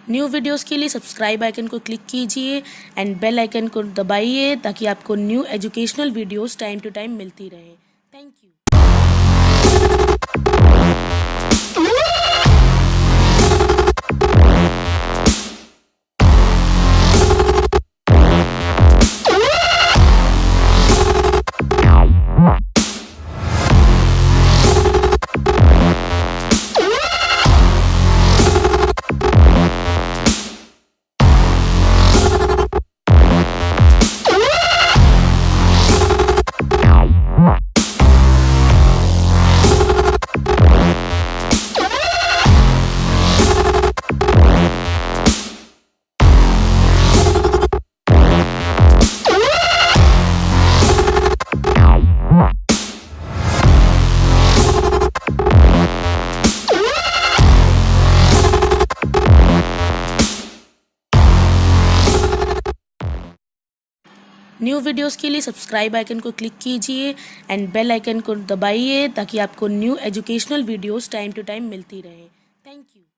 New videos के लिए subscribe icon को क्लिक कीजिए एंड बेल आइकन को दबाइए ताकि आपको new educational videos time to time मिलती रहे। Thank you. न्यू वीडियोस के लिए सब्सक्राइब आइकन को क्लिक कीजिए एंड बेल आइकन को दबाइए ताकि आपको new educational videos time to time मिलती रहे। Thank you.